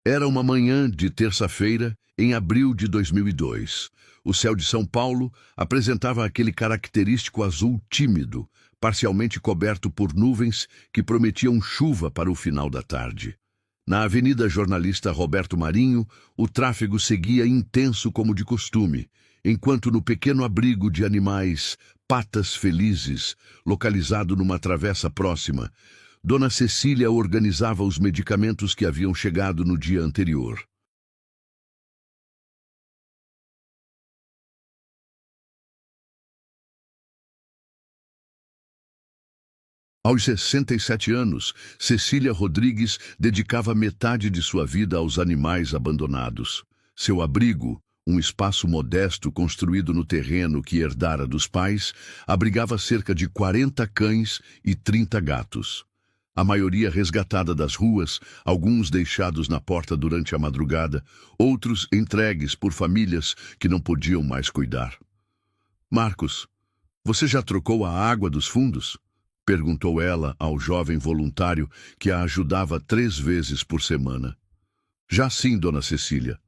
Era uma manhã de terça-feira, em abril de 2002. O céu de São Paulo apresentava aquele característico azul tímido, parcialmente coberto por nuvens que prometiam chuva para o final da tarde. Na Avenida Jornalista Roberto Marinho, o tráfego seguia intenso como de costume, enquanto no pequeno abrigo de animais Patas Felizes, localizado numa travessa próxima, Dona Cecília organizava os medicamentos que haviam chegado no dia anterior. Aos 67 anos, Cecília Rodrigues dedicava metade de sua vida aos animais abandonados. Seu abrigo, um espaço modesto construído no terreno que herdara dos pais, abrigava cerca de 40 cães e 30 gatos. A maioria resgatada das ruas, alguns deixados na porta durante a madrugada, outros entregues por famílias que não podiam mais cuidar. Marcos, você já trocou a água dos fundos? Perguntou ela ao jovem voluntário que a ajudava 3 vezes por semana. Já sim, Dona Cecília.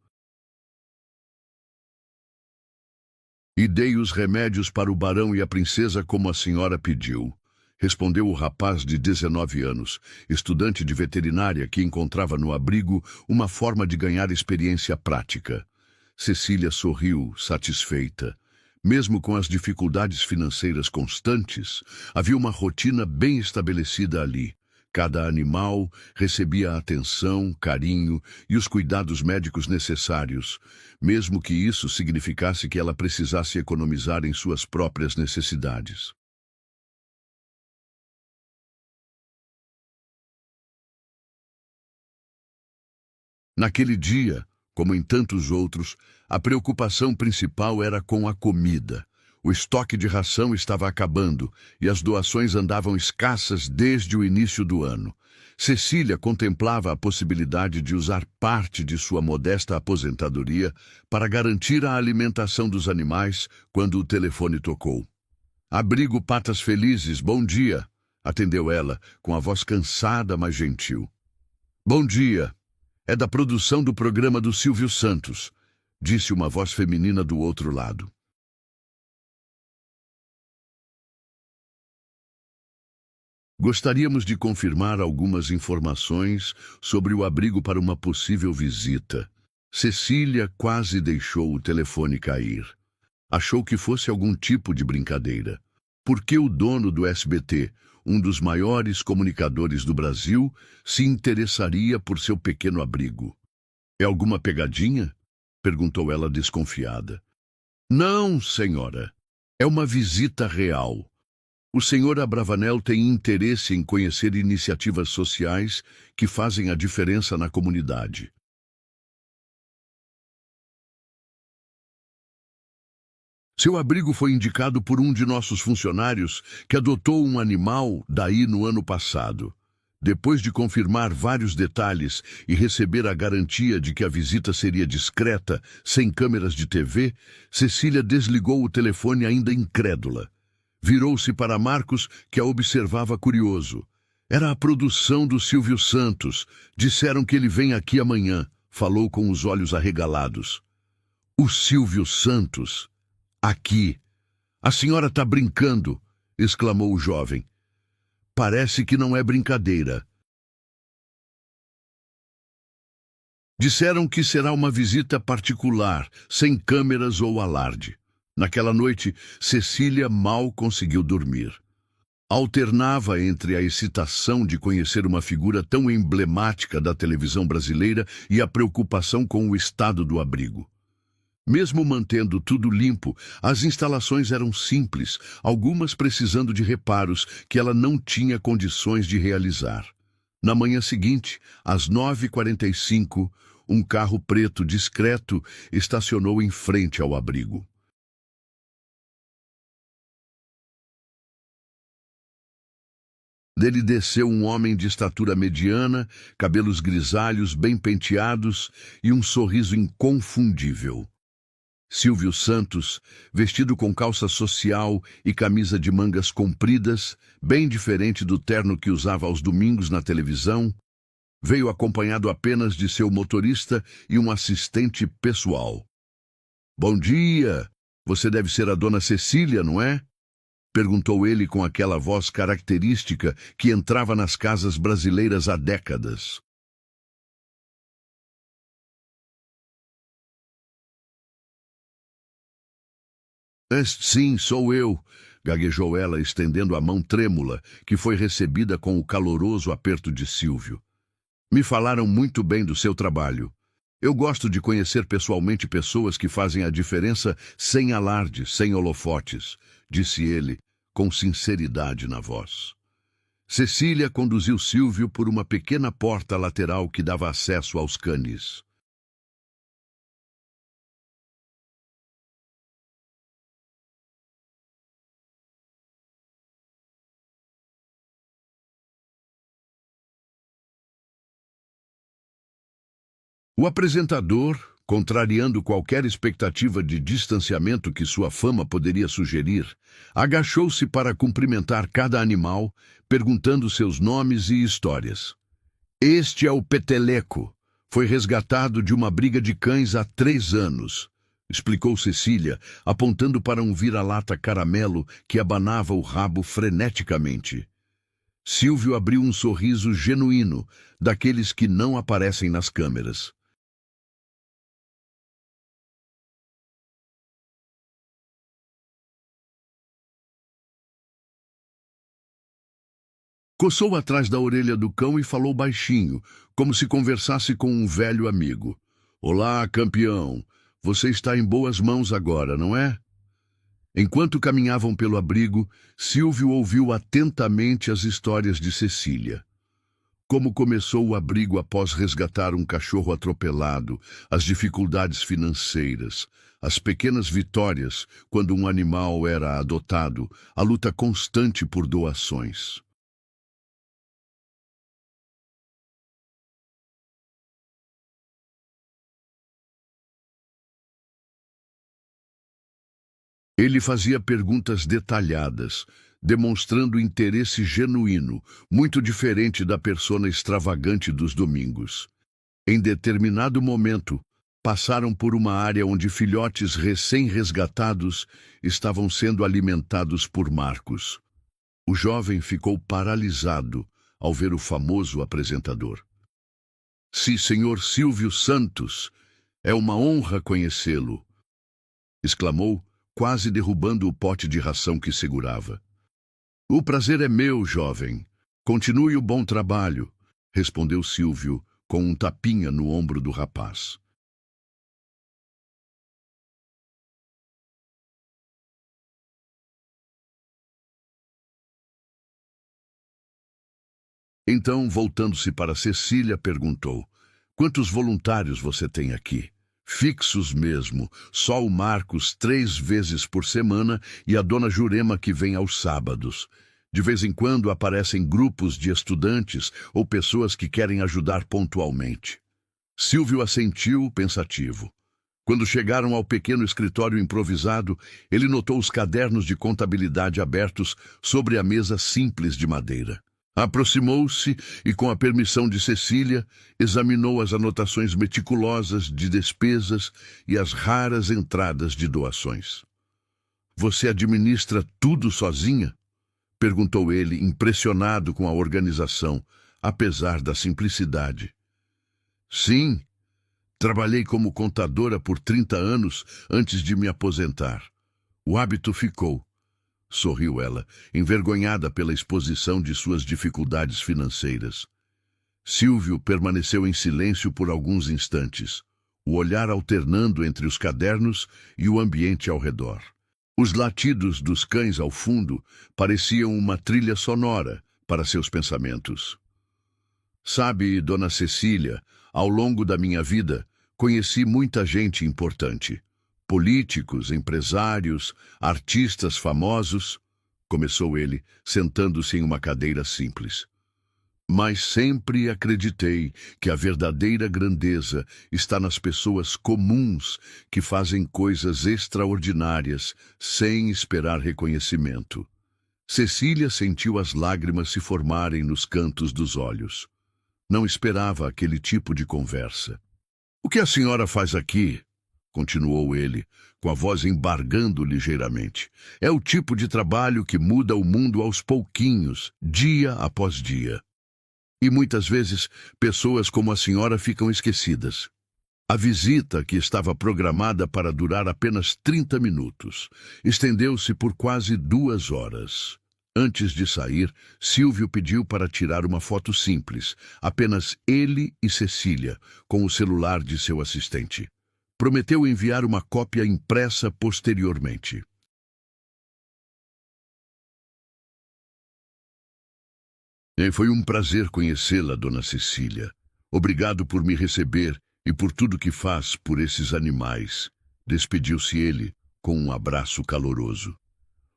E dei os remédios para o barão e a princesa como a senhora pediu. Respondeu o rapaz de 19 anos, estudante de veterinária que encontrava no abrigo uma forma de ganhar experiência prática. Cecília sorriu, satisfeita. Mesmo com as dificuldades financeiras constantes, havia uma rotina bem estabelecida ali. Cada animal recebia a atenção, carinho e os cuidados médicos necessários, mesmo que isso significasse que ela precisasse economizar em suas próprias necessidades. Naquele dia, como em tantos outros, a preocupação principal era com a comida. O estoque de ração estava acabando e as doações andavam escassas desde o início do ano. Cecília contemplava a possibilidade de usar parte de sua modesta aposentadoria para garantir a alimentação dos animais quando o telefone tocou. Abrigo Patas Felizes, bom dia, atendeu ela, com a voz cansada, mas gentil. Bom dia. É da produção do programa do Silvio Santos, disse uma voz feminina do outro lado. Gostaríamos de confirmar algumas informações sobre o abrigo para uma possível visita. Cecília quase deixou o telefone cair. Achou que fosse algum tipo de brincadeira. Por que o dono do SBT, um dos maiores comunicadores do Brasil, se interessaria por seu pequeno abrigo? É alguma pegadinha? Perguntou ela desconfiada. Não, senhora. É uma visita real. O senhor Abravanel tem interesse em conhecer iniciativas sociais que fazem a diferença na comunidade. Seu abrigo foi indicado por um de nossos funcionários que adotou um animal daí no ano passado. Depois de confirmar vários detalhes e receber a garantia de que a visita seria discreta, sem câmeras de TV, Cecília desligou o telefone ainda incrédula. Virou-se para Marcos, que a observava curioso. Era a produção do Silvio Santos. Disseram que ele vem aqui amanhã, falou com os olhos arregalados. O Silvio Santos? Aqui. A senhora está brincando, exclamou o jovem. Parece que não é brincadeira. Disseram que será uma visita particular, sem câmeras ou alarde. Naquela noite, Cecília mal conseguiu dormir. Alternava entre a excitação de conhecer uma figura tão emblemática da televisão brasileira e a preocupação com o estado do abrigo. Mesmo mantendo tudo limpo, as instalações eram simples, algumas precisando de reparos que ela não tinha condições de realizar. Na manhã seguinte, às 9h45, um carro preto discreto estacionou em frente ao abrigo. Dele desceu um homem de estatura mediana, cabelos grisalhos bem penteados e um sorriso inconfundível. Silvio Santos, vestido com calça social e camisa de mangas compridas, bem diferente do terno que usava aos domingos na televisão, Veio acompanhado apenas de seu motorista e um assistente pessoal. Bom dia! Você deve ser a dona Cecília, não é? Perguntou ele com aquela voz característica que entrava nas casas brasileiras há décadas. Sim, sou eu, gaguejou ela, estendendo a mão trêmula, que foi recebida com o caloroso aperto de Silvio. Me falaram muito bem do seu trabalho. Eu gosto de conhecer pessoalmente pessoas que fazem a diferença sem alarde, sem holofotes, disse ele, com sinceridade na voz. Cecília conduziu Silvio por uma pequena porta lateral que dava acesso aos canis. O apresentador, contrariando qualquer expectativa de distanciamento que sua fama poderia sugerir, agachou-se para cumprimentar cada animal, perguntando seus nomes e histórias. Este é o Peteleco. Foi resgatado de uma briga de cães há 3 anos, explicou Cecília, apontando para um vira-lata caramelo que abanava o rabo freneticamente. Silvio abriu um sorriso genuíno, daqueles que não aparecem nas câmeras. Coçou atrás da orelha do cão e falou baixinho, como se conversasse com um velho amigo. Olá, campeão. Você está em boas mãos agora, não é? Enquanto caminhavam pelo abrigo, Silvio ouviu atentamente as histórias de Cecília. Como começou o abrigo após resgatar um cachorro atropelado, as dificuldades financeiras, as pequenas vitórias quando um animal era adotado, a luta constante por doações. Ele fazia perguntas detalhadas, demonstrando interesse genuíno, muito diferente da persona extravagante dos domingos. Em determinado momento, passaram por uma área onde filhotes recém-resgatados estavam sendo alimentados por Marcos. O jovem ficou paralisado ao ver o famoso apresentador. Sim, senhor Silvio Santos, é uma honra conhecê-lo, exclamou, quase derrubando o pote de ração que segurava. O prazer é meu, jovem. Continue o bom trabalho, respondeu Silvio, com um tapinha no ombro do rapaz. Então, voltando-se para Cecília, perguntou: Quantos voluntários você tem aqui? Fixos mesmo, só o Marcos 3 vezes por semana e a dona Jurema que vem aos sábados. De vez em quando aparecem grupos de estudantes ou pessoas que querem ajudar pontualmente. Silvio assentiu, pensativo. Quando chegaram ao pequeno escritório improvisado, ele notou os cadernos de contabilidade abertos sobre a mesa simples de madeira. Aproximou-se e, com a permissão de Cecília, examinou as anotações meticulosas de despesas e as raras entradas de doações. Você administra tudo sozinha? Perguntou ele, impressionado com a organização, apesar da simplicidade. Sim, trabalhei como contadora por 30 anos antes de me aposentar. O hábito ficou. Sorriu ela, envergonhada pela exposição de suas dificuldades financeiras. Silvio permaneceu em silêncio por alguns instantes, o olhar alternando entre os cadernos e o ambiente ao redor. Os latidos dos cães ao fundo pareciam uma trilha sonora para seus pensamentos. Sabe, dona Cecília, ao longo da minha vida, conheci muita gente importante. Políticos, empresários, artistas famosos, começou ele, sentando-se em uma cadeira simples. Mas sempre acreditei que a verdadeira grandeza está nas pessoas comuns que fazem coisas extraordinárias sem esperar reconhecimento. Cecília sentiu as lágrimas se formarem nos cantos dos olhos. Não esperava aquele tipo de conversa. "O que a senhora faz aqui?" continuou ele, com a voz embargando ligeiramente. "É o tipo de trabalho que muda o mundo aos pouquinhos, dia após dia. E muitas vezes pessoas como a senhora ficam esquecidas." A visita, que estava programada para durar apenas 30 minutos, estendeu-se por quase 2 horas. Antes de sair, Silvio pediu para tirar uma foto simples, apenas ele e Cecília, com o celular de seu assistente. Prometeu enviar uma cópia impressa posteriormente. Foi um prazer conhecê-la, dona Cecília. Obrigado por me receber e por tudo que faz por esses animais. Despediu-se ele com um abraço caloroso.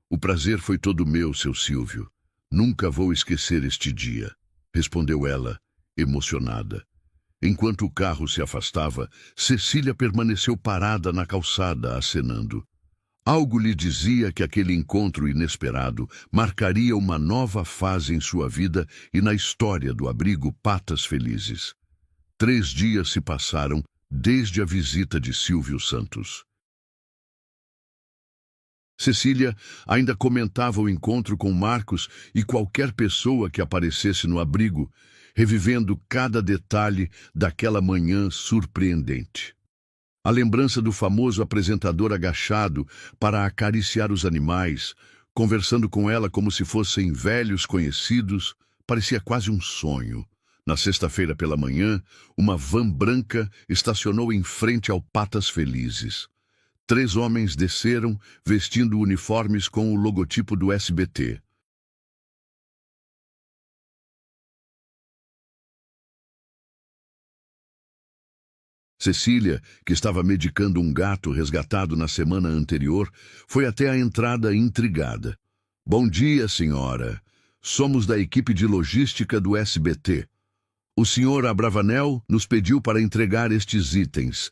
O prazer foi todo meu, seu Silvio. Nunca vou esquecer este dia, respondeu ela, emocionada. Enquanto o carro se afastava, Cecília permaneceu parada na calçada, acenando. Algo lhe dizia que aquele encontro inesperado marcaria uma nova fase em sua vida e na história do abrigo Patas Felizes. 3 dias se passaram desde a visita de Silvio Santos. Cecília ainda comentava o encontro com Marcos e qualquer pessoa que aparecesse no abrigo, revivendo cada detalhe daquela manhã surpreendente. A lembrança do famoso apresentador agachado para acariciar os animais, conversando com ela como se fossem velhos conhecidos, parecia quase um sonho. Na sexta-feira pela manhã, uma van branca estacionou em frente ao Patas Felizes. 3 homens desceram, vestindo uniformes com o logotipo do SBT. Cecília, que estava medicando um gato resgatado na semana anterior, foi até a entrada intrigada. "Bom dia, senhora. Somos da equipe de logística do SBT. O senhor Abravanel nos pediu para entregar estes itens",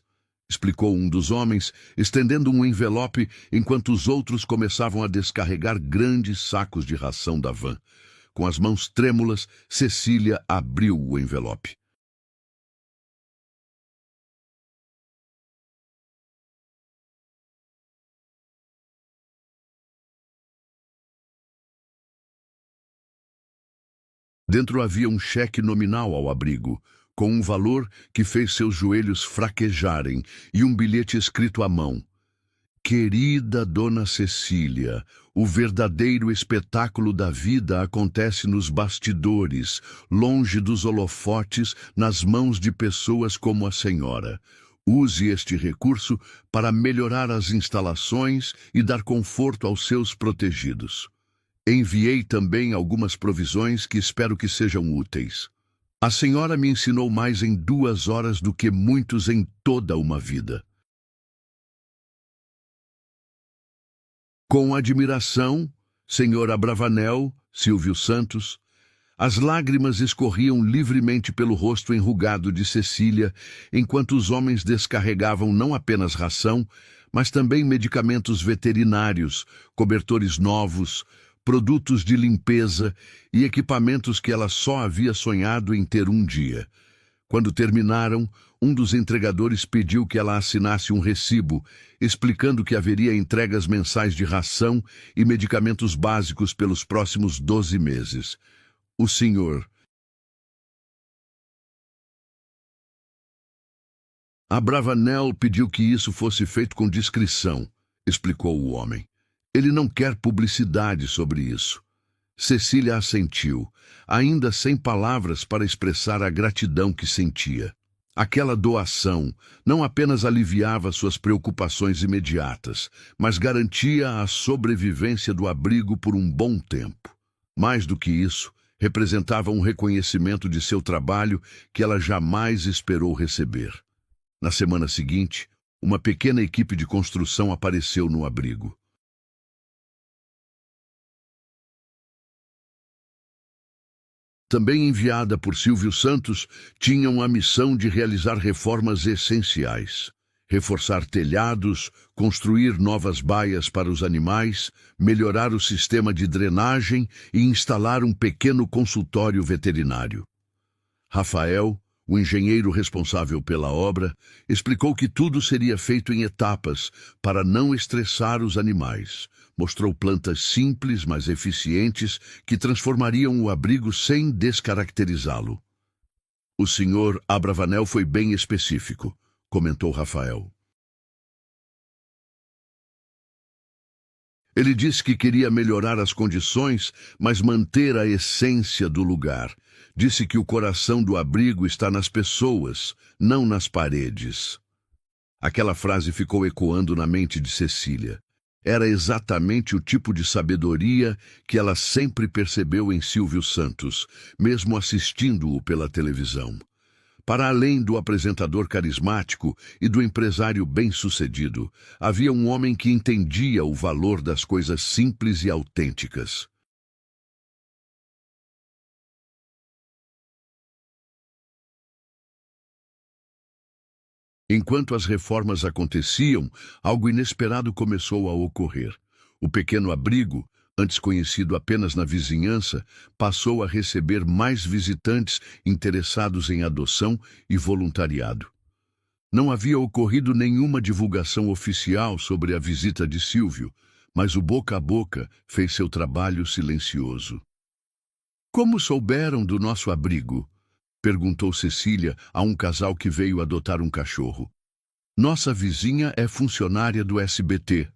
explicou um dos homens, estendendo um envelope enquanto os outros começavam a descarregar grandes sacos de ração da van. Com as mãos trêmulas, Cecília abriu o envelope. Dentro havia um cheque nominal ao abrigo, com um valor que fez seus joelhos fraquejarem, e um bilhete escrito à mão. "Querida Dona Cecília, o verdadeiro espetáculo da vida acontece nos bastidores, longe dos holofotes, nas mãos de pessoas como a senhora. Use este recurso para melhorar as instalações e dar conforto aos seus protegidos. Enviei também algumas provisões que espero que sejam úteis. A senhora me ensinou mais em 2 horas do que muitos em toda uma vida." Com admiração, senhor Abravanel, Silvio Santos, as lágrimas escorriam livremente pelo rosto enrugado de Cecília, enquanto os homens descarregavam não apenas ração, mas também medicamentos veterinários, cobertores novos, produtos de limpeza e equipamentos que ela só havia sonhado em ter um dia. Quando terminaram, um dos entregadores pediu que ela assinasse um recibo, explicando que haveria entregas mensais de ração e medicamentos básicos pelos próximos 12 meses. O senhor Abravanel pediu que isso fosse feito com discrição, explicou o homem. Ele não quer publicidade sobre isso. Cecília assentiu, ainda sem palavras para expressar a gratidão que sentia. Aquela doação não apenas aliviava suas preocupações imediatas, mas garantia a sobrevivência do abrigo por um bom tempo. Mais do que isso, representava um reconhecimento de seu trabalho que ela jamais esperou receber. Na semana seguinte, uma pequena equipe de construção apareceu no abrigo. Também enviada por Silvio Santos, tinham a missão de realizar reformas essenciais. Reforçar telhados, construir novas baias para os animais, melhorar o sistema de drenagem e instalar um pequeno consultório veterinário. Rafael, o engenheiro responsável pela obra, explicou que tudo seria feito em etapas para não estressar os animais. Mostrou plantas simples, mas eficientes, que transformariam o abrigo sem descaracterizá-lo. O senhor Abravanel foi bem específico, comentou Rafael. Ele disse que queria melhorar as condições, mas manter a essência do lugar. Disse que o coração do abrigo está nas pessoas, não nas paredes. Aquela frase ficou ecoando na mente de Cecília. Era exatamente o tipo de sabedoria que ela sempre percebeu em Silvio Santos, mesmo assistindo-o pela televisão. Para além do apresentador carismático e do empresário bem-sucedido, havia um homem que entendia o valor das coisas simples e autênticas. Enquanto as reformas aconteciam, algo inesperado começou a ocorrer. O pequeno abrigo, antes conhecido apenas na vizinhança, passou a receber mais visitantes interessados em adoção e voluntariado. Não havia ocorrido nenhuma divulgação oficial sobre a visita de Silvio, mas o boca a boca fez seu trabalho silencioso. Como souberam do nosso abrigo? Perguntou Cecília a um casal que veio adotar um cachorro. Nossa vizinha é funcionária do SBT.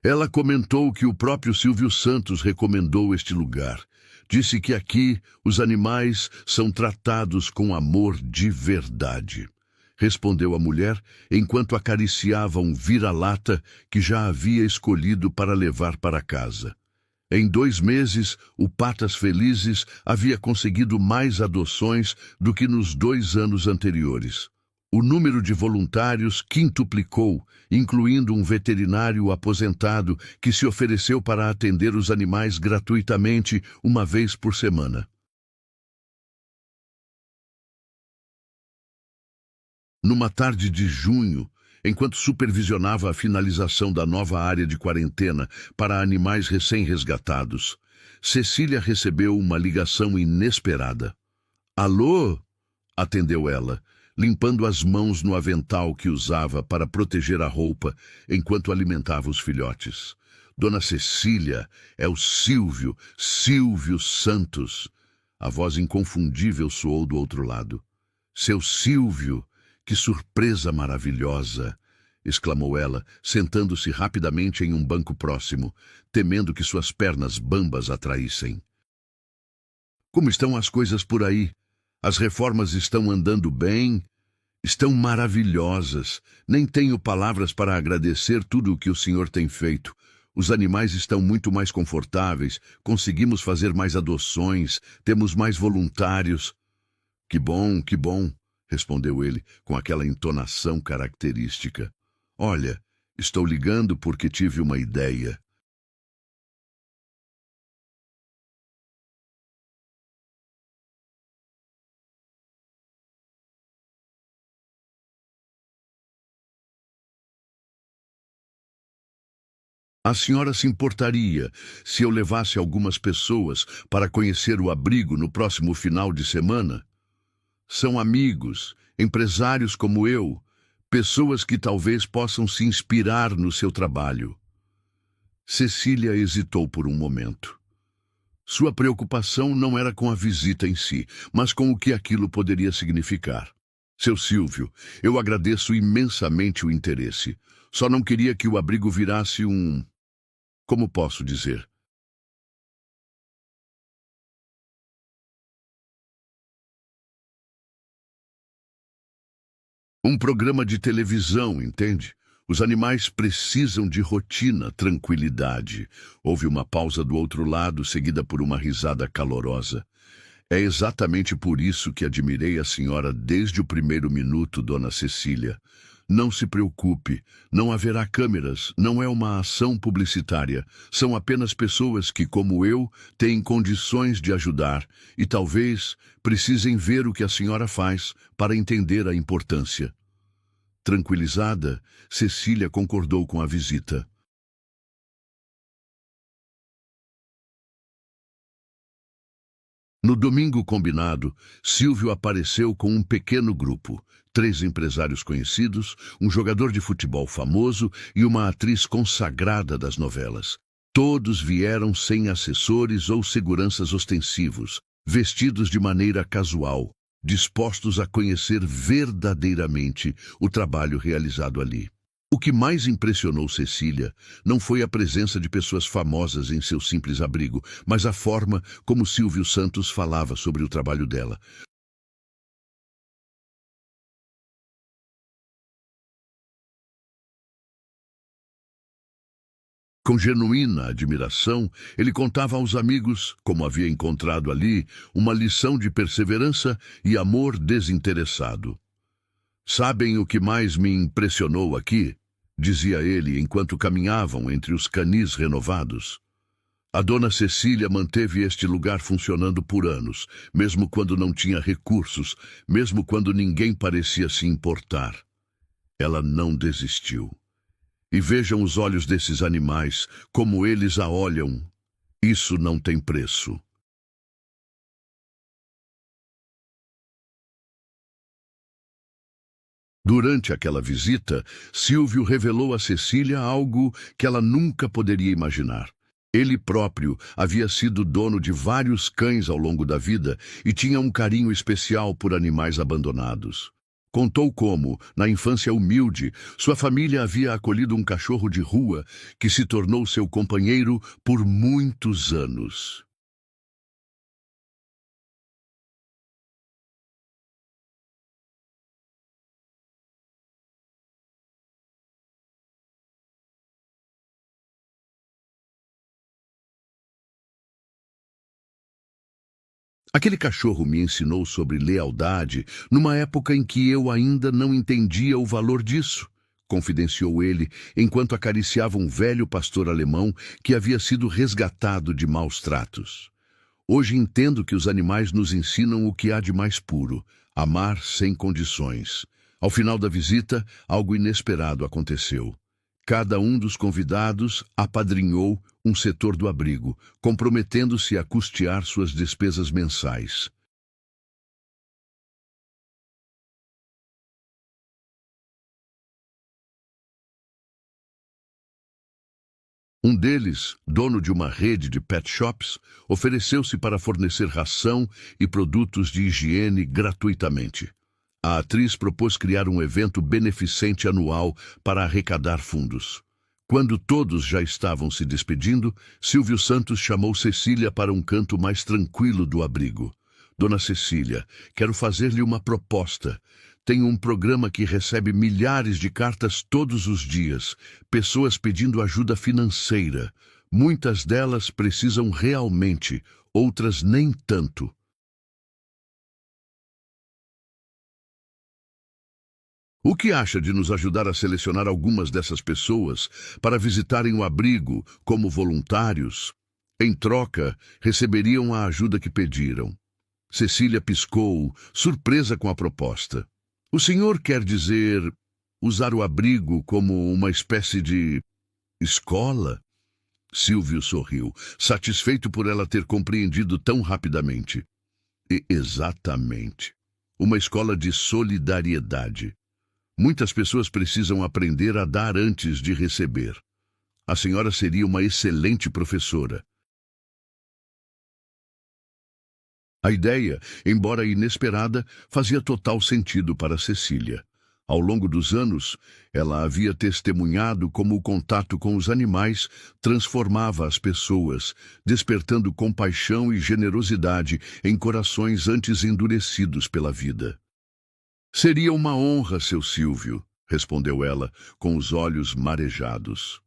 Ela comentou que o próprio Silvio Santos recomendou este lugar. Disse que aqui os animais são tratados com amor de verdade. Respondeu a mulher enquanto acariciava um vira-lata que já havia escolhido para levar para casa. Em 2 meses, o Patas Felizes havia conseguido mais adoções do que nos 2 anos anteriores. O número de voluntários quintuplicou, incluindo um veterinário aposentado que se ofereceu para atender os animais gratuitamente 1 vez por semana. Numa tarde de junho, enquanto supervisionava a finalização da nova área de quarentena para animais recém-resgatados, Cecília recebeu uma ligação inesperada. Alô? Atendeu ela, limpando as mãos no avental que usava para proteger a roupa enquanto alimentava os filhotes. Dona Cecília, é o Silvio, Silvio Santos. A voz inconfundível soou do outro lado. Seu Silvio, que surpresa maravilhosa! Exclamou ela, sentando-se rapidamente em um banco próximo, temendo que suas pernas bambas a traíssem. Como estão as coisas por aí? As reformas estão andando bem? Estão maravilhosas. Nem tenho palavras para agradecer tudo o que o senhor tem feito. Os animais estão muito mais confortáveis, conseguimos fazer mais adoções, temos mais voluntários. Que bom, respondeu ele com aquela entonação característica. Olha, estou ligando porque tive uma ideia. A senhora se importaria se eu levasse algumas pessoas para conhecer o abrigo no próximo final de semana? São amigos, empresários como eu, pessoas que talvez possam se inspirar no seu trabalho. Cecília hesitou por um momento. Sua preocupação não era com a visita em si, mas com o que aquilo poderia significar. Seu Silvio, eu agradeço imensamente o interesse. Só não queria que o abrigo virasse um... Como posso dizer? Um programa de televisão, entende? Os animais precisam de rotina, tranquilidade. Houve uma pausa do outro lado, seguida por uma risada calorosa. É exatamente por isso que admirei a senhora desde o primeiro minuto, dona Cecília. Não se preocupe, não haverá câmeras, não é uma ação publicitária. São apenas pessoas que, como eu, têm condições de ajudar e talvez precisem ver o que a senhora faz para entender a importância. Tranquilizada, Cecília concordou com a visita. No domingo combinado, Silvio apareceu com um pequeno grupo. 3 empresários conhecidos, um jogador de futebol famoso e uma atriz consagrada das novelas. Todos vieram sem assessores ou seguranças ostensivos, vestidos de maneira casual, dispostos a conhecer verdadeiramente o trabalho realizado ali. O que mais impressionou Cecília não foi a presença de pessoas famosas em seu simples abrigo, mas a forma como Silvio Santos falava sobre o trabalho dela. Com genuína admiração, ele contava aos amigos, como havia encontrado ali, uma lição de perseverança e amor desinteressado. Sabem o que mais me impressionou aqui? Dizia ele enquanto caminhavam entre os canis renovados. A dona Cecília manteve este lugar funcionando por anos, mesmo quando não tinha recursos, mesmo quando ninguém parecia se importar. Ela não desistiu. E vejam os olhos desses animais, como eles a olham. Isso não tem preço. Durante aquela visita, Silvio revelou a Cecília algo que ela nunca poderia imaginar. Ele próprio havia sido dono de vários cães ao longo da vida e tinha um carinho especial por animais abandonados. Contou como, na infância humilde, sua família havia acolhido um cachorro de rua que se tornou seu companheiro por muitos anos. Aquele cachorro me ensinou sobre lealdade numa época em que eu ainda não entendia o valor disso, confidenciou ele enquanto acariciava um velho pastor alemão que havia sido resgatado de maus tratos. Hoje entendo que os animais nos ensinam o que há de mais puro, amar sem condições. Ao final da visita, algo inesperado aconteceu. Cada um dos convidados apadrinhou um setor do abrigo, comprometendo-se a custear suas despesas mensais. Um deles, dono de uma rede de pet shops, ofereceu-se para fornecer ração e produtos de higiene gratuitamente. A atriz propôs criar um evento beneficente anual para arrecadar fundos. Quando todos já estavam se despedindo, Silvio Santos chamou Cecília para um canto mais tranquilo do abrigo. Dona Cecília, quero fazer-lhe uma proposta. Tenho um programa que recebe milhares de cartas todos os dias, pessoas pedindo ajuda financeira. Muitas delas precisam realmente, outras nem tanto. O que acha de nos ajudar a selecionar algumas dessas pessoas para visitarem o abrigo como voluntários? Em troca, receberiam a ajuda que pediram. Cecília piscou, surpresa com a proposta. O senhor quer dizer usar o abrigo como uma espécie de escola? Silvio sorriu, satisfeito por ela ter compreendido tão rapidamente. Exatamente. Uma escola de solidariedade. Muitas pessoas precisam aprender a dar antes de receber. A senhora seria uma excelente professora. A ideia, embora inesperada, fazia total sentido para Cecília. Ao longo dos anos, ela havia testemunhado como o contato com os animais transformava as pessoas, despertando compaixão e generosidade em corações antes endurecidos pela vida. Seria uma honra, seu Silvio, respondeu ela, com os olhos marejados.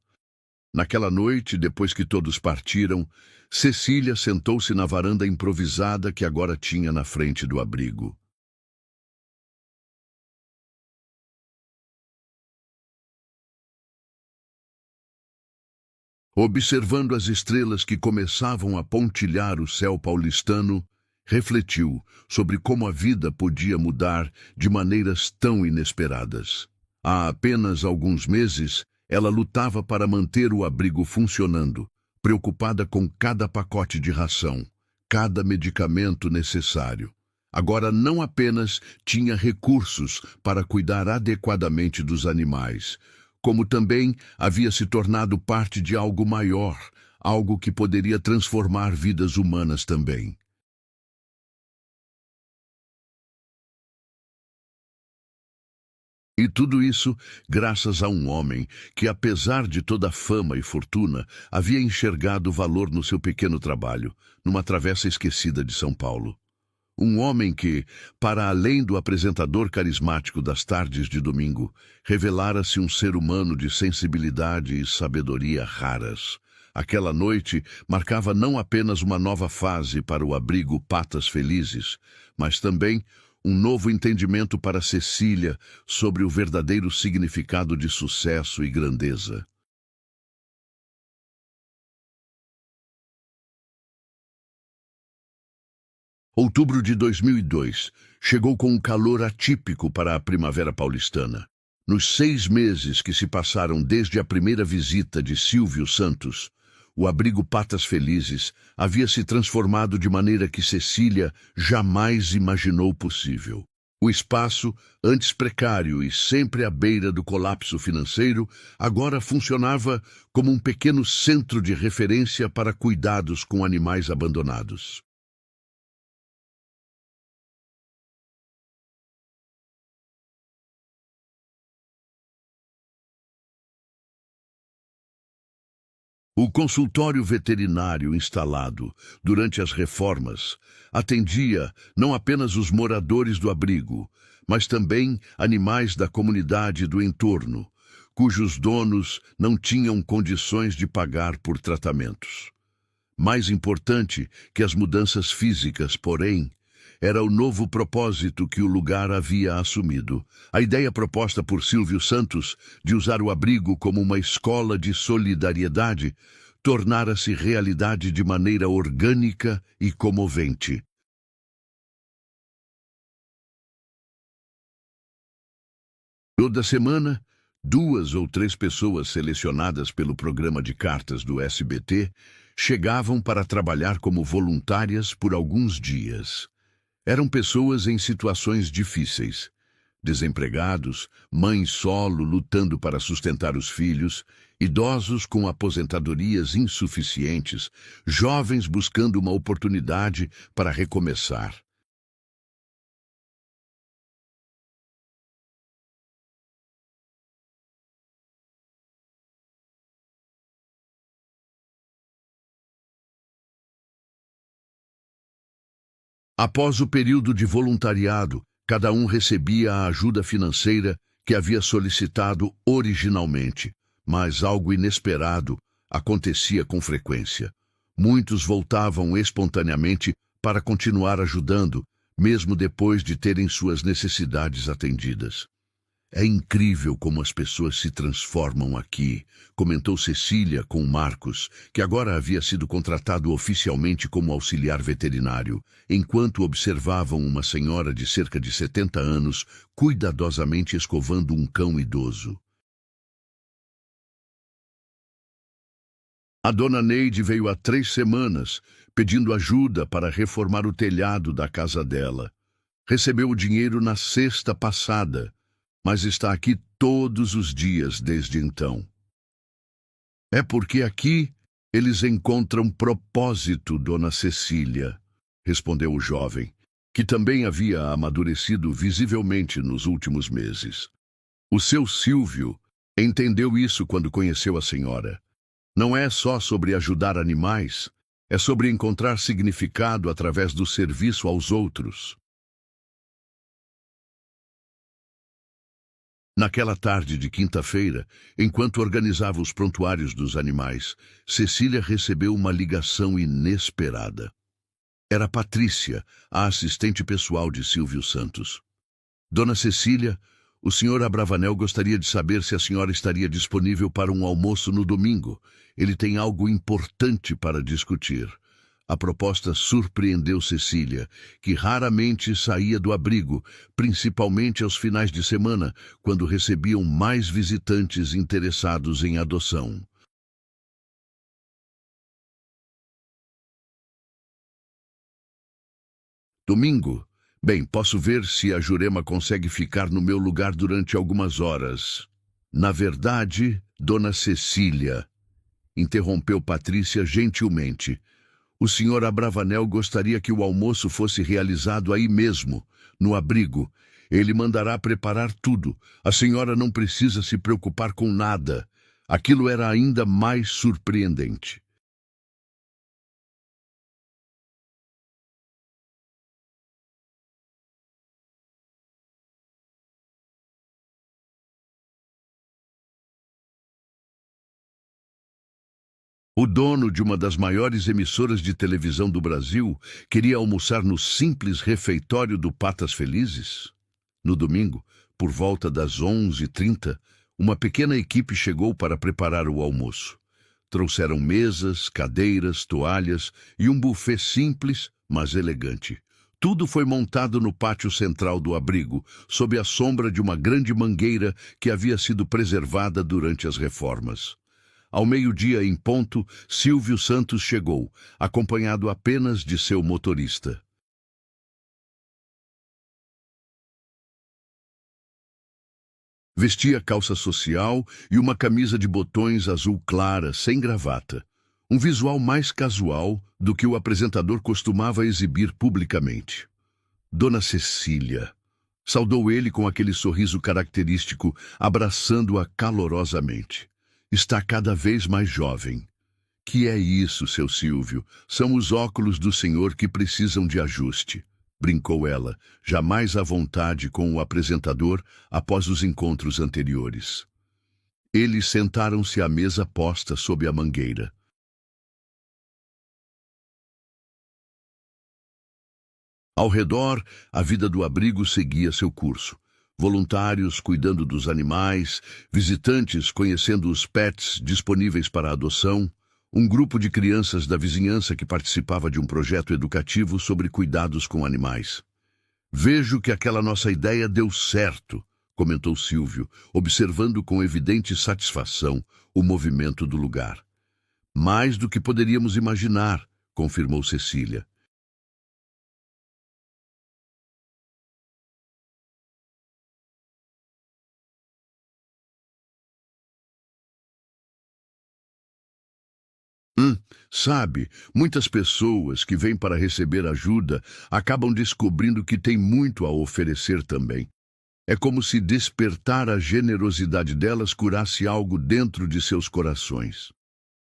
Naquela noite, depois que todos partiram, Cecília sentou-se na varanda improvisada que agora tinha na frente do abrigo. Observando as estrelas que começavam a pontilhar o céu paulistano, refletiu sobre como a vida podia mudar de maneiras tão inesperadas. Há apenas alguns meses, ela lutava para manter o abrigo funcionando, preocupada com cada pacote de ração, cada medicamento necessário. Agora não apenas tinha recursos para cuidar adequadamente dos animais, como também havia se tornado parte de algo maior, algo que poderia transformar vidas humanas também. E tudo isso graças a um homem que, apesar de toda a fama e fortuna, havia enxergado valor no seu pequeno trabalho, numa travessa esquecida de São Paulo. Um homem que, para além do apresentador carismático das tardes de domingo, revelara-se um ser humano de sensibilidade e sabedoria raras. Aquela noite marcava não apenas uma nova fase para o abrigo Patas Felizes, mas também um novo entendimento para Cecília sobre o verdadeiro significado de sucesso e grandeza. Outubro de 2002 chegou com um calor atípico para a primavera paulistana. Nos 6 meses que se passaram desde a primeira visita de Silvio Santos, o abrigo Patas Felizes havia se transformado de maneira que Cecília jamais imaginou possível. O espaço, antes precário e sempre à beira do colapso financeiro, agora funcionava como um pequeno centro de referência para cuidados com animais abandonados. O consultório veterinário instalado durante as reformas atendia não apenas os moradores do abrigo, mas também animais da comunidade do entorno, cujos donos não tinham condições de pagar por tratamentos. Mais importante que as mudanças físicas, porém, era o novo propósito que o lugar havia assumido. A ideia proposta por Silvio Santos de usar o abrigo como uma escola de solidariedade tornara-se realidade de maneira orgânica e comovente. Toda semana, 2 ou 3 pessoas selecionadas pelo programa de cartas do SBT chegavam para trabalhar como voluntárias por alguns dias. Eram pessoas em situações difíceis, desempregados, mães solo lutando para sustentar os filhos, idosos com aposentadorias insuficientes, jovens buscando uma oportunidade para recomeçar. Após o período de voluntariado, cada um recebia a ajuda financeira que havia solicitado originalmente, mas algo inesperado acontecia com frequência. Muitos voltavam espontaneamente para continuar ajudando, mesmo depois de terem suas necessidades atendidas. É incrível como as pessoas se transformam aqui, comentou Cecília com Marcos, que agora havia sido contratado oficialmente como auxiliar veterinário, enquanto observavam uma senhora de cerca de 70 anos cuidadosamente escovando um cão idoso. A dona Neide veio há 3 semanas, pedindo ajuda para reformar o telhado da casa dela. Recebeu o dinheiro na sexta passada, mas está aqui todos os dias desde então. É porque aqui eles encontram propósito, dona Cecília, respondeu o jovem, que também havia amadurecido visivelmente nos últimos meses. O seu Silvio entendeu isso quando conheceu a senhora. Não é só sobre ajudar animais, é sobre encontrar significado através do serviço aos outros. Naquela tarde de quinta-feira, enquanto organizava os prontuários dos animais, Cecília recebeu uma ligação inesperada. Era Patrícia, a assistente pessoal de Silvio Santos. Dona Cecília, o senhor Abravanel gostaria de saber se a senhora estaria disponível para um almoço no domingo. Ele tem algo importante para discutir. A proposta surpreendeu Cecília, que raramente saía do abrigo, principalmente aos finais de semana, quando recebiam mais visitantes interessados em adoção. Domingo? Bem, posso ver se a Jurema consegue ficar no meu lugar durante algumas horas. Na verdade, Dona Cecília, interrompeu Patrícia gentilmente. O senhor Abravanel gostaria que o almoço fosse realizado aí mesmo, no abrigo. Ele mandará preparar tudo. A senhora não precisa se preocupar com nada. Aquilo era ainda mais surpreendente. O dono de uma das maiores emissoras de televisão do Brasil queria almoçar no simples refeitório do Patas Felizes? No domingo, por volta das 11h30, uma pequena equipe chegou para preparar o almoço. Trouxeram mesas, cadeiras, toalhas e um buffet simples, mas elegante. Tudo foi montado no pátio central do abrigo, sob a sombra de uma grande mangueira que havia sido preservada durante as reformas. Ao meio-dia em ponto, Silvio Santos chegou, acompanhado apenas de seu motorista. Vestia calça social e uma camisa de botões azul clara, sem gravata. Um visual mais casual do que o apresentador costumava exibir publicamente. Dona Cecília, saudou ele com aquele sorriso característico, abraçando-a calorosamente. Está cada vez mais jovem. Que é isso, seu Silvio? São os óculos do senhor que precisam de ajuste, brincou ela, jamais à vontade com o apresentador após os encontros anteriores. Eles sentaram-se à mesa posta sob a mangueira. Ao redor, a vida do abrigo seguia seu curso. Voluntários cuidando dos animais, visitantes conhecendo os pets disponíveis para adoção, um grupo de crianças da vizinhança que participava de um projeto educativo sobre cuidados com animais. Vejo que aquela nossa ideia deu certo, comentou Silvio, observando com evidente satisfação o movimento do lugar. Mais do que poderíamos imaginar, confirmou Cecília. Sabe, muitas pessoas que vêm para receber ajuda acabam descobrindo que têm muito a oferecer também. É como se despertar a generosidade delas curasse algo dentro de seus corações.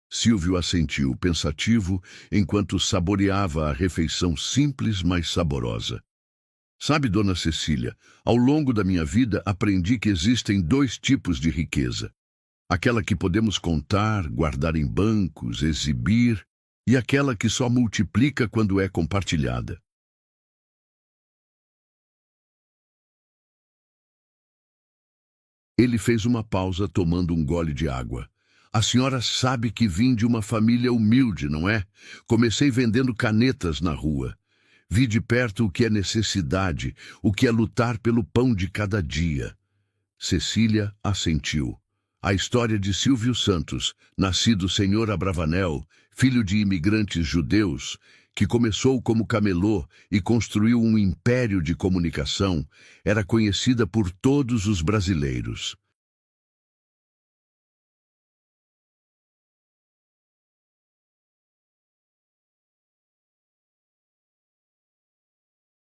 Silvio assentiu, pensativo, enquanto saboreava a refeição simples, mas saborosa. Sabe, Dona Cecília, ao longo da minha vida aprendi que existem dois tipos de riqueza. Aquela que podemos contar, guardar em bancos, exibir, e aquela que só multiplica quando é compartilhada. Ele fez uma pausa, tomando um gole de água. A senhora sabe que vim de uma família humilde, não é? Comecei vendendo canetas na rua. Vi de perto o que é necessidade, o que é lutar pelo pão de cada dia. Cecília assentiu. A história de Silvio Santos, nascido senhor Abravanel, filho de imigrantes judeus, que começou como camelô e construiu um império de comunicação, era conhecida por todos os brasileiros.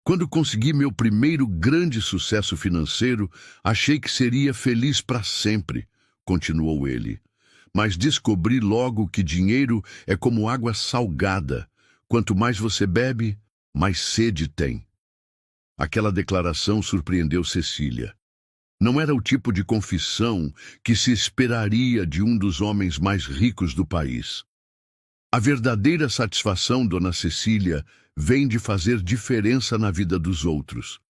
Quando consegui meu primeiro grande sucesso financeiro, achei que seria feliz para sempre, continuou ele. Mas descobri logo que dinheiro é como água salgada. Quanto mais você bebe, mais sede tem. Aquela declaração surpreendeu Cecília. Não era o tipo de confissão que se esperaria de um dos homens mais ricos do país. A verdadeira satisfação, Dona Cecília, vem de fazer diferença na vida dos outros.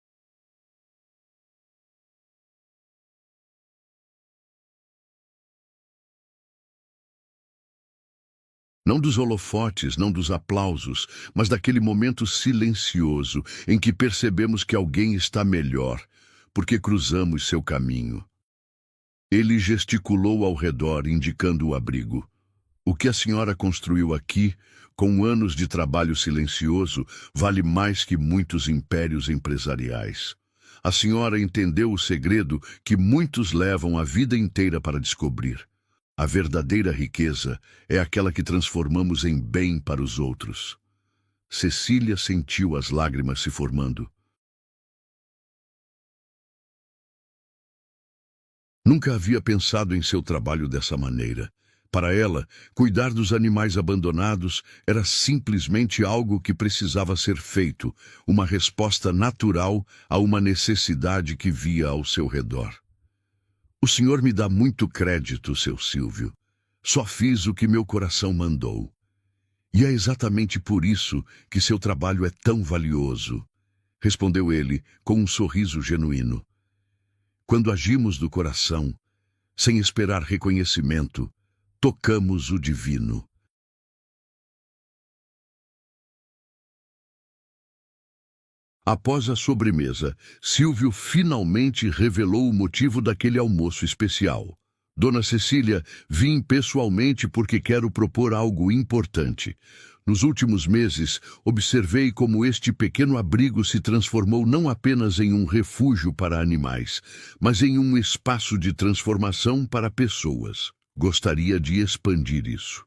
Não dos holofotes, não dos aplausos, mas daquele momento silencioso em que percebemos que alguém está melhor, porque cruzamos seu caminho. Ele gesticulou ao redor, indicando o abrigo. O que a senhora construiu aqui, com anos de trabalho silencioso, vale mais que muitos impérios empresariais. A senhora entendeu o segredo que muitos levam a vida inteira para descobrir. A verdadeira riqueza é aquela que transformamos em bem para os outros. Cecília sentiu as lágrimas se formando. Nunca havia pensado em seu trabalho dessa maneira. Para ela, cuidar dos animais abandonados era simplesmente algo que precisava ser feito, uma resposta natural a uma necessidade que via ao seu redor. O senhor me dá muito crédito, seu Silvio. Só fiz o que meu coração mandou. E é exatamente por isso que seu trabalho é tão valioso, respondeu ele com um sorriso genuíno. Quando agimos do coração, sem esperar reconhecimento, tocamos o divino. Após a sobremesa, Silvio finalmente revelou o motivo daquele almoço especial. Dona Cecília, vim pessoalmente porque quero propor algo importante. Nos últimos meses, observei como este pequeno abrigo se transformou não apenas em um refúgio para animais, mas em um espaço de transformação para pessoas. Gostaria de expandir isso.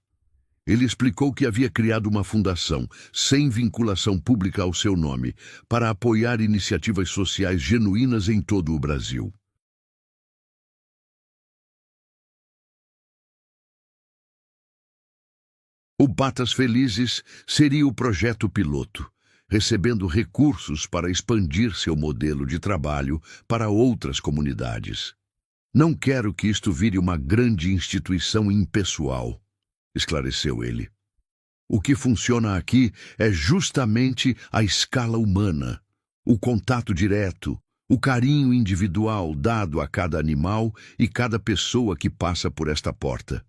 Ele explicou que havia criado uma fundação, sem vinculação pública ao seu nome, para apoiar iniciativas sociais genuínas em todo o Brasil. O Patas Felizes seria o projeto piloto, recebendo recursos para expandir seu modelo de trabalho para outras comunidades. Não quero que isto vire uma grande instituição impessoal, esclareceu ele. O que funciona aqui é justamente a escala humana, o contato direto, o carinho individual dado a cada animal e cada pessoa que passa por esta porta.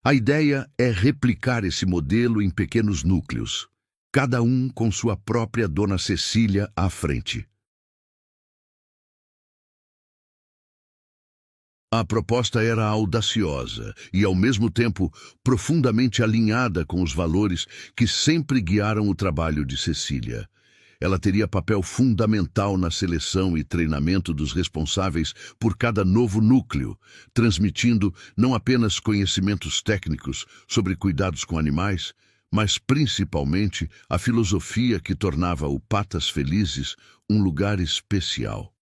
A ideia é replicar esse modelo em pequenos núcleos, cada um com sua própria Dona Cecília à frente. A proposta era audaciosa e, ao mesmo tempo, profundamente alinhada com os valores que sempre guiaram o trabalho de Cecília. Ela teria papel fundamental na seleção e treinamento dos responsáveis por cada novo núcleo, transmitindo não apenas conhecimentos técnicos sobre cuidados com animais, mas principalmente a filosofia que tornava o Patas Felizes um lugar especial.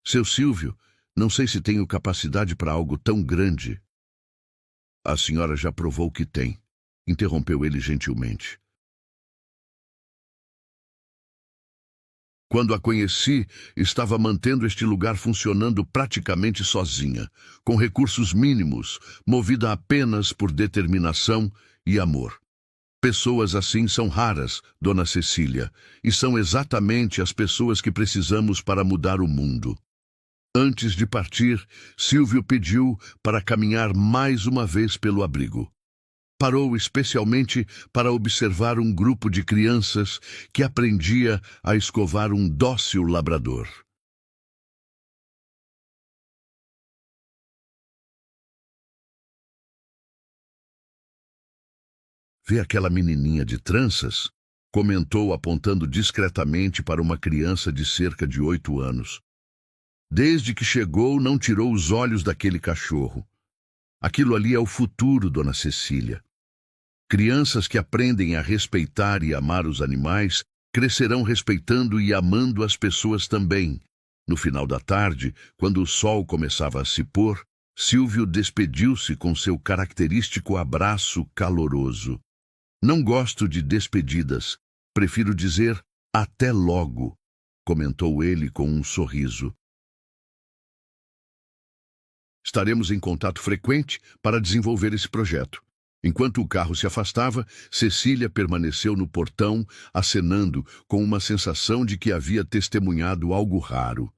Seu Silvio, não sei se tenho capacidade para algo tão grande. A senhora já provou que tem, interrompeu ele gentilmente. Quando a conheci, estava mantendo este lugar funcionando praticamente sozinha, com recursos mínimos, movida apenas por determinação e amor. Pessoas assim são raras, Dona Cecília, e são exatamente as pessoas que precisamos para mudar o mundo. Antes de partir, Silvio pediu para caminhar mais uma vez pelo abrigo. Parou especialmente para observar um grupo de crianças que aprendia a escovar um dócil labrador. Vê aquela menininha de tranças? Comentou apontando discretamente para uma criança de cerca de 8 anos. Desde que chegou, não tirou os olhos daquele cachorro. Aquilo ali é o futuro, Dona Cecília. Crianças que aprendem a respeitar e amar os animais crescerão respeitando e amando as pessoas também. No final da tarde, quando o sol começava a se pôr, Silvio despediu-se com seu característico abraço caloroso. Não gosto de despedidas, prefiro dizer até logo, comentou ele com um sorriso. Estaremos em contato frequente para desenvolver esse projeto. Enquanto o carro se afastava, Cecília permaneceu no portão, acenando com uma sensação de que havia testemunhado algo raro.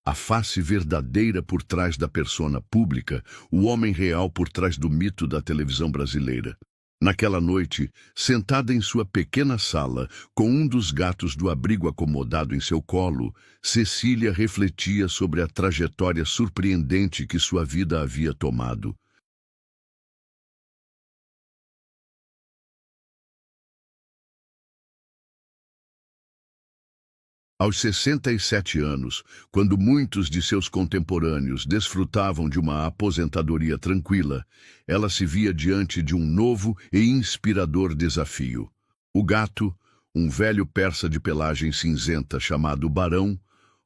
A face verdadeira por trás da persona pública, o homem real por trás do mito da televisão brasileira. Naquela noite, sentada em sua pequena sala, com um dos gatos do abrigo acomodado em seu colo, Cecília refletia sobre a trajetória surpreendente que sua vida havia tomado. Aos 67 anos, quando muitos de seus contemporâneos desfrutavam de uma aposentadoria tranquila, ela se via diante de um novo e inspirador desafio. O gato, um velho persa de pelagem cinzenta chamado Barão,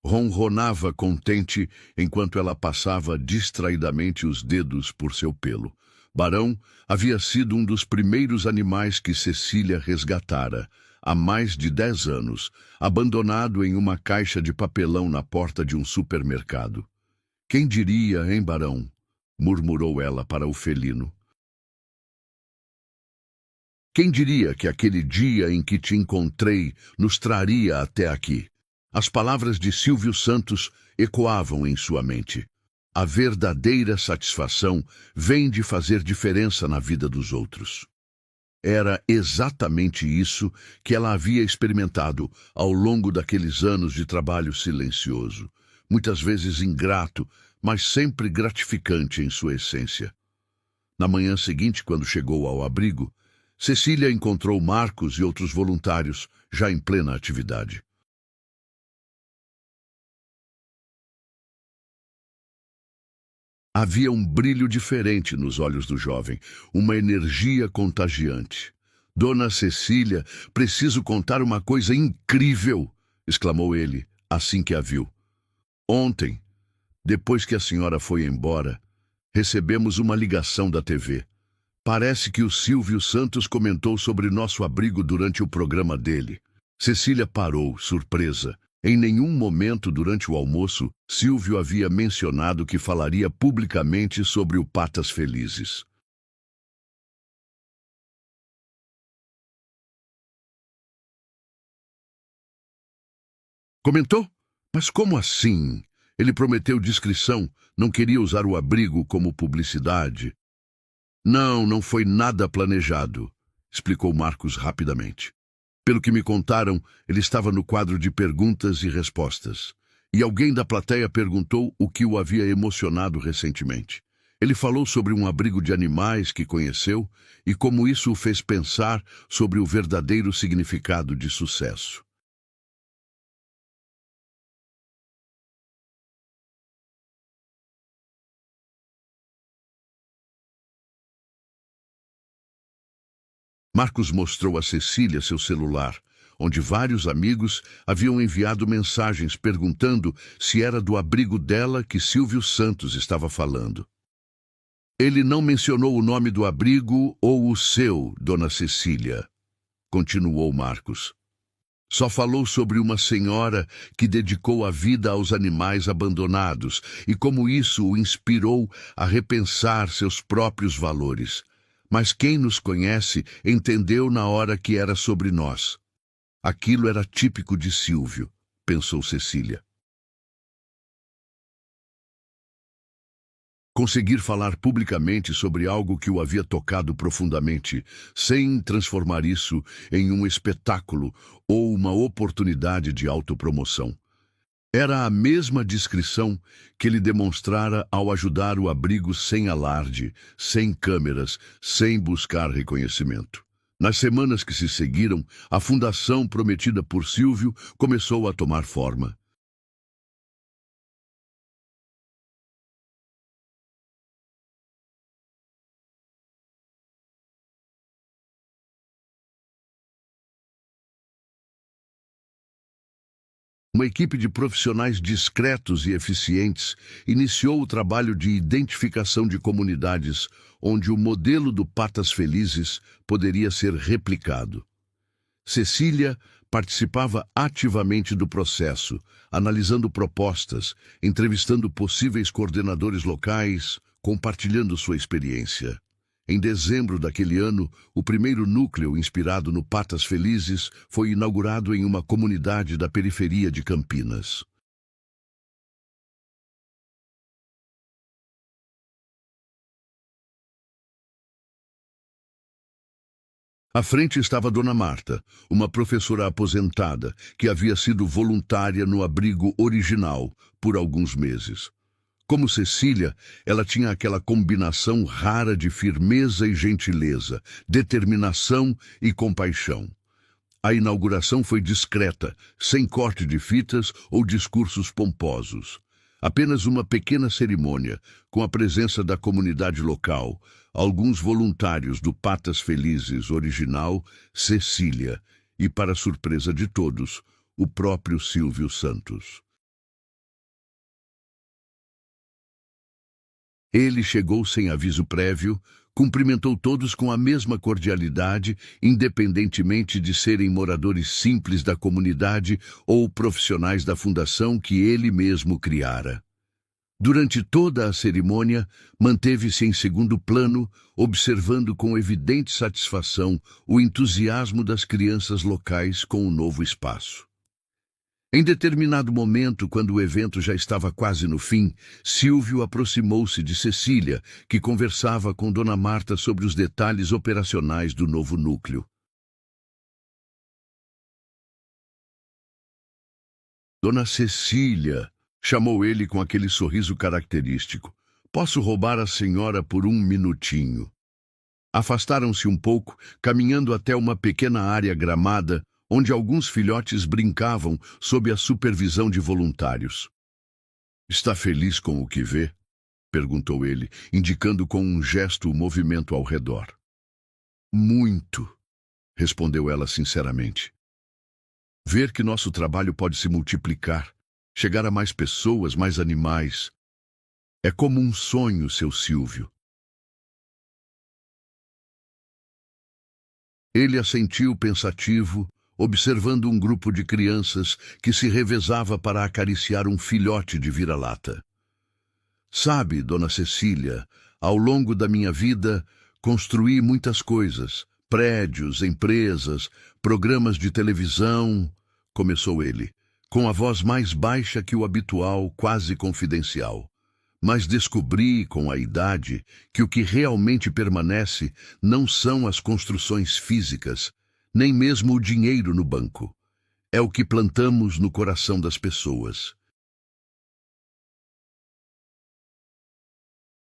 ronronava contente enquanto ela passava distraidamente os dedos por seu pelo. Barão havia sido um dos primeiros animais que Cecília resgatara, há mais de 10 anos, abandonado em uma caixa de papelão na porta de um supermercado. Quem diria, hein, Barão? Murmurou ela para o felino. Quem diria que aquele dia em que te encontrei nos traria até aqui? As palavras de Silvio Santos ecoavam em sua mente. A verdadeira satisfação vem de fazer diferença na vida dos outros. Era exatamente isso que ela havia experimentado ao longo daqueles anos de trabalho silencioso, muitas vezes ingrato, mas sempre gratificante em sua essência. Na manhã seguinte, quando chegou ao abrigo, Cecília encontrou Marcos e outros voluntários já em plena atividade. Havia um brilho diferente nos olhos do jovem, uma energia contagiante. Dona Cecília, preciso contar uma coisa incrível, exclamou ele, assim que a viu. Ontem, depois que a senhora foi embora, recebemos uma ligação da TV. Parece que o Silvio Santos comentou sobre nosso abrigo durante o programa dele. Cecília parou, surpresa. Em nenhum momento durante o almoço, Silvio havia mencionado que falaria publicamente sobre o Patas Felizes. Comentou? Mas como assim? Ele prometeu discrição, não queria usar o abrigo como publicidade. Não, não foi nada planejado, explicou Marcos rapidamente. Pelo que me contaram, ele estava no quadro de perguntas e respostas. E alguém da plateia perguntou o que o havia emocionado recentemente. Ele falou sobre um abrigo de animais que conheceu e como isso o fez pensar sobre o verdadeiro significado de sucesso. Marcos mostrou a Cecília seu celular, onde vários amigos haviam enviado mensagens perguntando se era do abrigo dela que Silvio Santos estava falando. Ele não mencionou o nome do abrigo ou o seu, Dona Cecília, continuou Marcos. Só falou sobre uma senhora que dedicou a vida aos animais abandonados e como isso o inspirou a repensar seus próprios valores. Mas quem nos conhece entendeu na hora que era sobre nós. Aquilo era típico de Silvio, pensou Cecília. Conseguir falar publicamente sobre algo que o havia tocado profundamente, sem transformar isso em um espetáculo ou uma oportunidade de autopromoção. Era a mesma discrição que ele demonstrara ao ajudar o abrigo sem alarde, sem câmeras, sem buscar reconhecimento. Nas semanas que se seguiram, a fundação prometida por Silvio começou a tomar forma. Uma equipe de profissionais discretos e eficientes iniciou o trabalho de identificação de comunidades onde o modelo do Patas Felizes poderia ser replicado. Cecília participava ativamente do processo, analisando propostas, entrevistando possíveis coordenadores locais, compartilhando sua experiência. Em dezembro daquele ano, o primeiro núcleo inspirado no Patas Felizes foi inaugurado em uma comunidade da periferia de Campinas. À frente estava Dona Marta, uma professora aposentada que havia sido voluntária no abrigo original por alguns meses. Como Cecília, ela tinha aquela combinação rara de firmeza e gentileza, determinação e compaixão. A inauguração foi discreta, sem corte de fitas ou discursos pomposos. Apenas uma pequena cerimônia, com a presença da comunidade local, alguns voluntários do Patas Felizes original, Cecília, e, para surpresa de todos, o próprio Silvio Santos. Ele chegou sem aviso prévio, cumprimentou todos com a mesma cordialidade, independentemente de serem moradores simples da comunidade ou profissionais da fundação que ele mesmo criara. Durante toda a cerimônia, manteve-se em segundo plano, observando com evidente satisfação o entusiasmo das crianças locais com o novo espaço. Em determinado momento, quando o evento já estava quase no fim, Silvio aproximou-se de Cecília, que conversava com Dona Marta sobre os detalhes operacionais do novo núcleo. Dona Cecília, chamou ele com aquele sorriso característico. Posso roubar a senhora por um minutinho? Afastaram-se um pouco, caminhando até uma pequena área gramada, onde alguns filhotes brincavam sob a supervisão de voluntários. Está feliz com o que vê? Perguntou ele, indicando com um gesto o movimento ao redor. Muito, respondeu ela sinceramente. Ver que nosso trabalho pode se multiplicar, chegar a mais pessoas, mais animais. É como um sonho, seu Silvio. Ele assentiu pensativo, observando um grupo de crianças que se revezava para acariciar um filhote de vira-lata. Sabe, Dona Cecília, ao longo da minha vida, construí muitas coisas, prédios, empresas, programas de televisão, começou ele, com a voz mais baixa que o habitual, quase confidencial. Mas descobri, com a idade, que o que realmente permanece não são as construções físicas, nem mesmo o dinheiro no banco. É o que plantamos no coração das pessoas.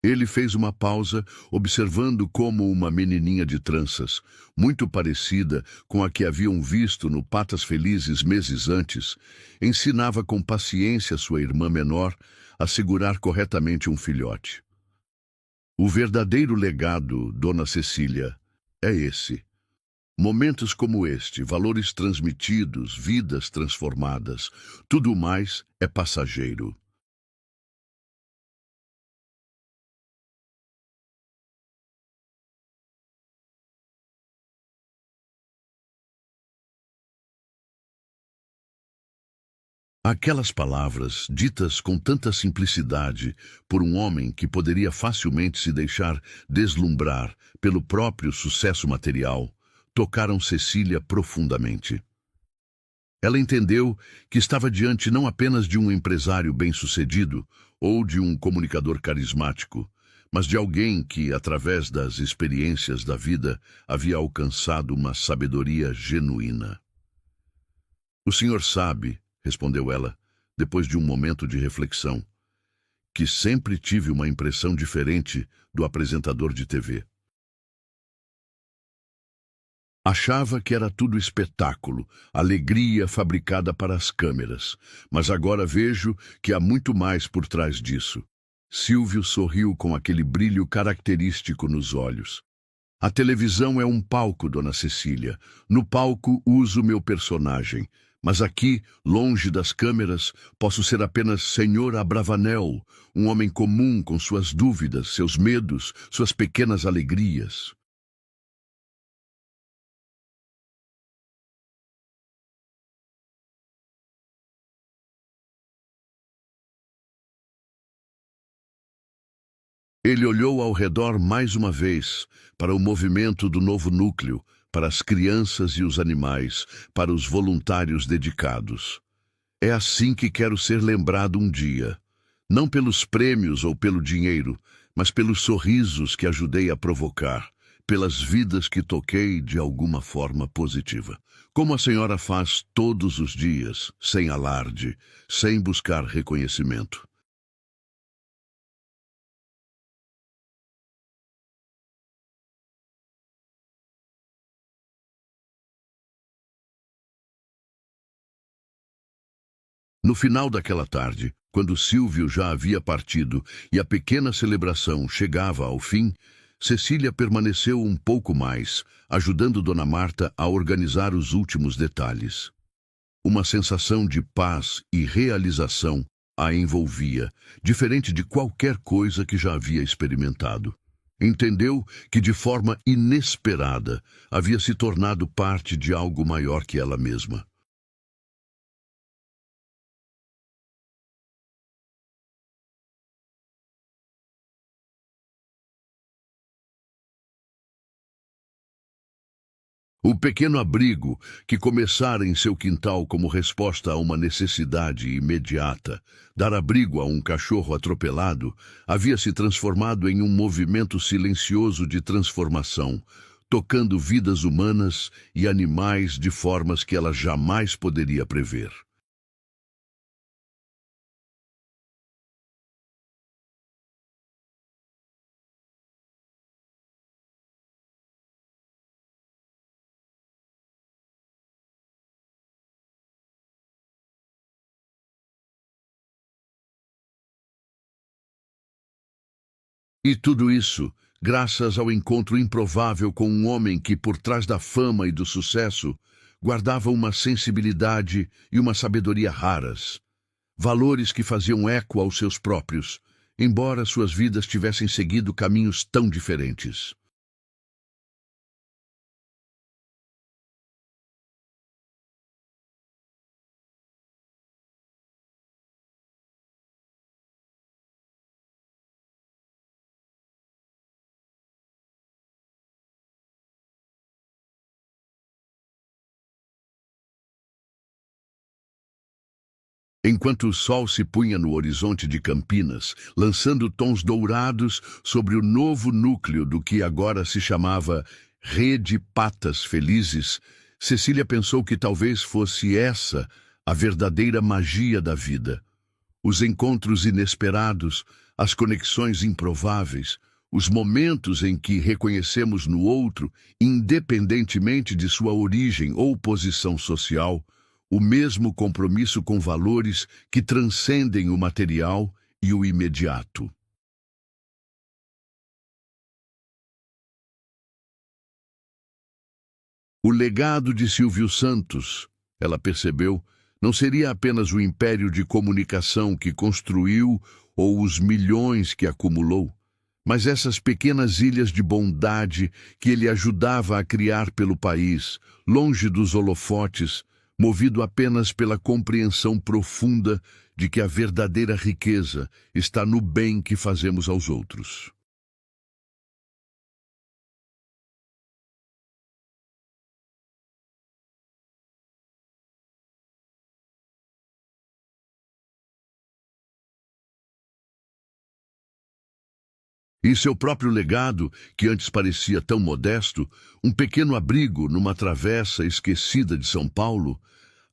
Ele fez uma pausa, observando como uma menininha de tranças, muito parecida com a que haviam visto no Patas Felizes meses antes, ensinava com paciência sua irmã menor a segurar corretamente um filhote. O verdadeiro legado, Dona Cecília, é esse. Momentos como este, valores transmitidos, vidas transformadas, tudo mais é passageiro. Aquelas palavras, ditas com tanta simplicidade por um homem que poderia facilmente se deixar deslumbrar pelo próprio sucesso material, tocaram Cecília profundamente. Ela entendeu que estava diante não apenas de um empresário bem-sucedido ou de um comunicador carismático, mas de alguém que, através das experiências da vida, havia alcançado uma sabedoria genuína. O senhor sabe, respondeu ela, depois de um momento de reflexão, que sempre tive uma impressão diferente do apresentador de TV. Achava que era tudo espetáculo, alegria fabricada para as câmeras, mas agora vejo que há muito mais por trás disso. Silvio sorriu com aquele brilho característico nos olhos. A televisão é um palco, Dona Cecília. No palco uso meu personagem. Mas aqui, longe das câmeras, posso ser apenas Senhor Abravanel, um homem comum com suas dúvidas, seus medos, suas pequenas alegrias. Ele olhou ao redor mais uma vez, para o movimento do novo núcleo, para as crianças e os animais, para os voluntários dedicados. É assim que quero ser lembrado um dia. Não pelos prêmios ou pelo dinheiro, mas pelos sorrisos que ajudei a provocar, pelas vidas que toquei de alguma forma positiva. Como a senhora faz todos os dias, sem alarde, sem buscar reconhecimento. No final daquela tarde, quando Silvio já havia partido e a pequena celebração chegava ao fim, Cecília permaneceu um pouco mais, ajudando Dona Marta a organizar os últimos detalhes. Uma sensação de paz e realização a envolvia, diferente de qualquer coisa que já havia experimentado. Entendeu que, de forma inesperada, havia se tornado parte de algo maior que ela mesma. O pequeno abrigo, que começara em seu quintal como resposta a uma necessidade imediata, dar abrigo a um cachorro atropelado, havia se transformado em um movimento silencioso de transformação, tocando vidas humanas e animais de formas que ela jamais poderia prever. E tudo isso, graças ao encontro improvável com um homem que, por trás da fama e do sucesso, guardava uma sensibilidade e uma sabedoria raras, valores que faziam eco aos seus próprios, embora suas vidas tivessem seguido caminhos tão diferentes. Enquanto o sol se punha no horizonte de Campinas, lançando tons dourados sobre o novo núcleo do que agora se chamava Rede Patas Felizes, Cecília pensou que talvez fosse essa a verdadeira magia da vida. Os encontros inesperados, as conexões improváveis, os momentos em que reconhecemos no outro, independentemente de sua origem ou posição social, o mesmo compromisso com valores que transcendem o material e o imediato. O legado de Silvio Santos, ela percebeu, não seria apenas o império de comunicação que construiu ou os milhões que acumulou, mas essas pequenas ilhas de bondade que ele ajudava a criar pelo país, longe dos holofotes, movido apenas pela compreensão profunda de que a verdadeira riqueza está no bem que fazemos aos outros. E seu próprio legado, que antes parecia tão modesto, um pequeno abrigo numa travessa esquecida de São Paulo,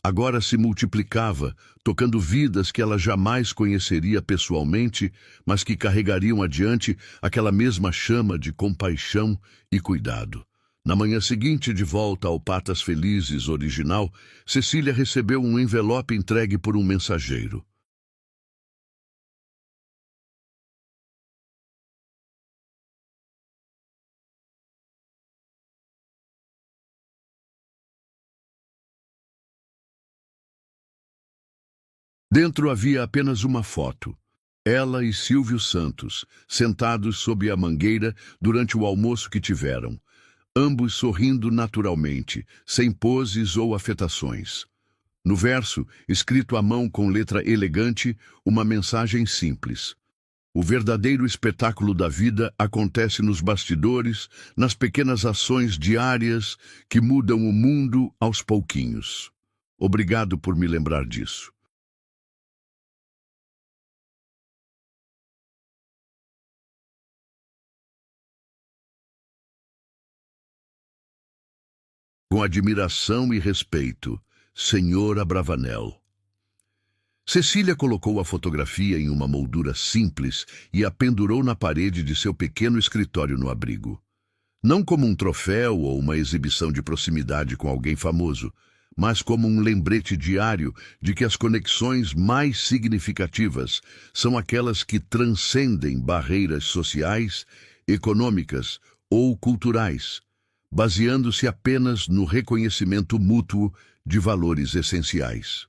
agora se multiplicava, tocando vidas que ela jamais conheceria pessoalmente, mas que carregariam adiante aquela mesma chama de compaixão e cuidado. Na manhã seguinte, de volta ao Patas Felizes original, Cecília recebeu um envelope entregue por um mensageiro. Dentro havia apenas uma foto. Ela e Silvio Santos, sentados sob a mangueira durante o almoço que tiveram, ambos sorrindo naturalmente, sem poses ou afetações. No verso, escrito à mão com letra elegante, uma mensagem simples. O verdadeiro espetáculo da vida acontece nos bastidores, nas pequenas ações diárias que mudam o mundo aos pouquinhos. Obrigado por me lembrar disso. Com admiração e respeito, Senhor Abravanel. Cecília colocou a fotografia em uma moldura simples e a pendurou na parede de seu pequeno escritório no abrigo. Não como um troféu ou uma exibição de proximidade com alguém famoso, mas como um lembrete diário de que as conexões mais significativas são aquelas que transcendem barreiras sociais, econômicas ou culturais, baseando-se apenas no reconhecimento mútuo de valores essenciais.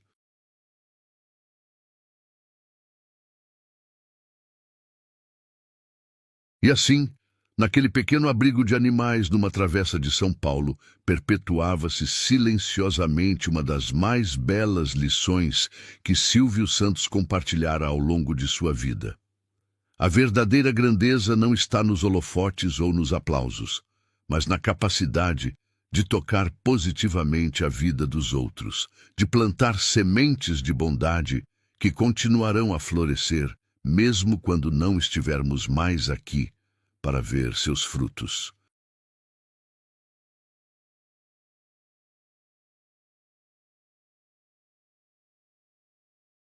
E assim, naquele pequeno abrigo de animais numa travessa de São Paulo, perpetuava-se silenciosamente uma das mais belas lições que Silvio Santos compartilhara ao longo de sua vida. A verdadeira grandeza não está nos holofotes ou nos aplausos, mas na capacidade de tocar positivamente a vida dos outros, de plantar sementes de bondade que continuarão a florescer, mesmo quando não estivermos mais aqui para ver seus frutos.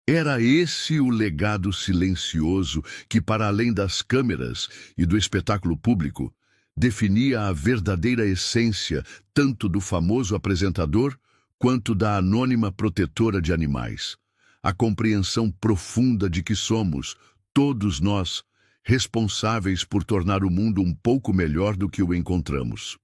Era esse o legado silencioso que, para além das câmeras e do espetáculo público, definia a verdadeira essência tanto do famoso apresentador quanto da anônima protetora de animais. A compreensão profunda de que somos, todos nós, responsáveis por tornar o mundo um pouco melhor do que o encontramos.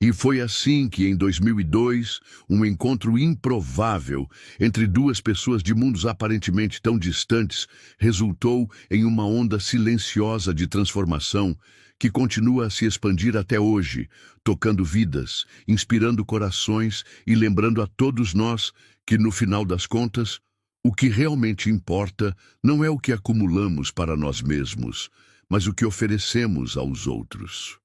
E foi assim que, em 2002, um encontro improvável entre duas pessoas de mundos aparentemente tão distantes resultou em uma onda silenciosa de transformação que continua a se expandir até hoje, tocando vidas, inspirando corações e lembrando a todos nós que, no final das contas, o que realmente importa não é o que acumulamos para nós mesmos, mas o que oferecemos aos outros.